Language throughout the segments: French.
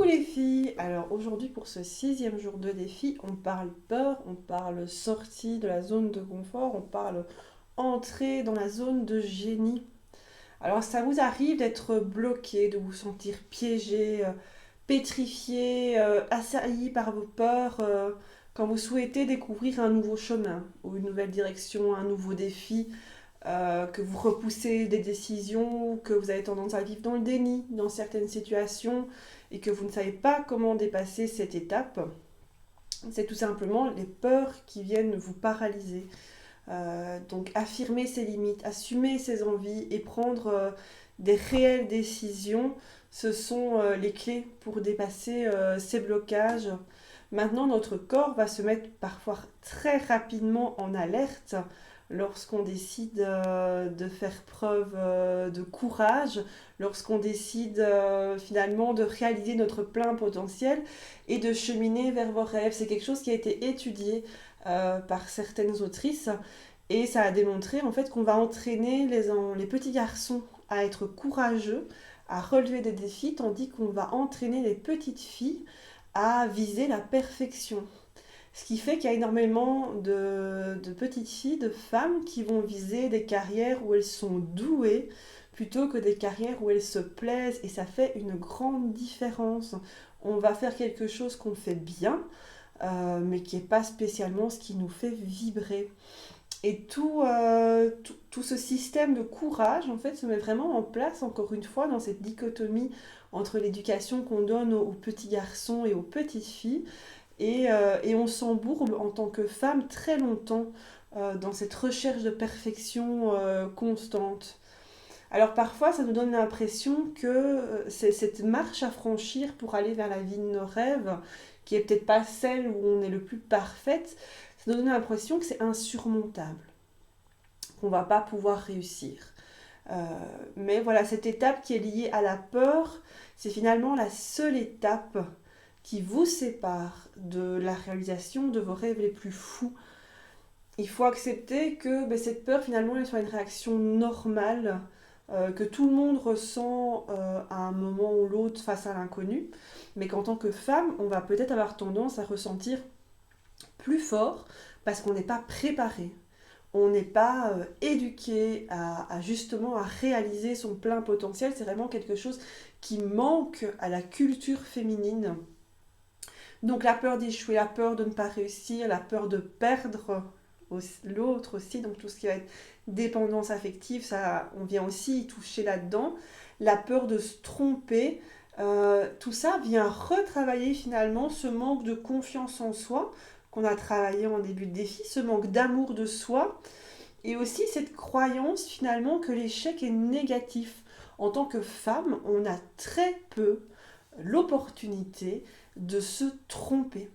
les filles! Alors aujourd'hui pour ce 6e jour de défi, on parle peur, on parle sortie de la zone de confort, on parle entrée dans la zone de génie. Alors ça vous arrive d'être bloqué, de vous sentir piégé, pétrifié, assailli par vos peurs quand vous souhaitez découvrir un nouveau chemin ou une nouvelle direction, un nouveau défi, que vous repoussez des décisions, que vous avez tendance à vivre dans le déni dans certaines situations et que vous ne savez pas comment dépasser cette étape. C'est tout simplement les peurs qui viennent vous paralyser. Donc affirmer ses limites, assumer ses envies et prendre des réelles décisions, ce sont les clés pour dépasser ces blocages. Maintenant, notre corps va se mettre parfois très rapidement en alerte lorsqu'on décide de faire preuve de courage, lorsqu'on décide finalement de réaliser notre plein potentiel et de cheminer vers vos rêves. C'est quelque chose qui a été étudié par certaines autrices et ça a démontré en fait qu'on va entraîner les petits garçons à être courageux, à relever des défis, tandis qu'on va entraîner les petites filles à viser la perfection. Ce qui fait qu'il y a énormément de petites filles, de femmes qui vont viser des carrières où elles sont douées plutôt que des carrières où elles se plaisent et ça fait une grande différence. On va faire quelque chose qu'on fait bien, mais qui n'est pas spécialement ce qui nous fait vibrer. Et tout ce système de courage, en fait, se met vraiment en place, encore une fois, dans cette dichotomie entre l'éducation qu'on donne aux petits garçons et aux petites filles. Et on s'embourbe en tant que femme très longtemps dans cette recherche de perfection constante. Alors parfois, ça nous donne l'impression que c'est cette marche à franchir pour aller vers la vie de nos rêves, qui est peut-être pas celle où on est le plus parfaite, ça nous donne l'impression que c'est insurmontable, qu'on va pas pouvoir réussir. Euh, mais voilà, cette étape qui est liée à la peur, c'est finalement la seule étape qui vous sépare de la réalisation de vos rêves les plus fous. Il faut accepter que cette peur, finalement, elle soit une réaction normale que tout le monde ressent à un moment ou l'autre face à l'inconnu, mais qu'en tant que femme, on va peut-être avoir tendance à ressentir plus fort parce qu'on n'est pas préparé. On n'est pas éduqué justement à réaliser son plein potentiel. C'est vraiment quelque chose qui manque à la culture féminine. Donc la peur d'échouer, la peur de ne pas réussir, la peur de perdre l'autre aussi, donc tout ce qui va être dépendance affective, ça, on vient aussi y toucher là-dedans. La peur de se tromper, tout ça vient retravailler finalement ce manque de confiance en soi qu'on a travaillé en début de défi, ce manque d'amour de soi, et aussi cette croyance finalement que l'échec est négatif. En tant que femme, on a très peu l'opportunité de se tromper.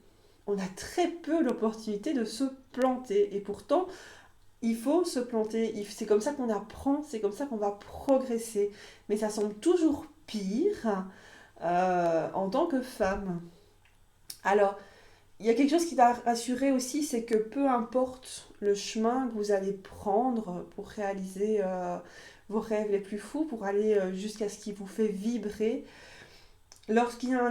On a très peu l'opportunité de se planter. Et pourtant, il faut se planter. C'est comme ça qu'on apprend, c'est comme ça qu'on va progresser. Mais ça semble toujours pire en tant que femme. Alors, il y a quelque chose qui t'a rassuré aussi, c'est que peu importe le chemin que vous allez prendre pour réaliser vos rêves les plus fous, pour aller jusqu'à ce qui vous fait vibrer, lorsqu'il y a un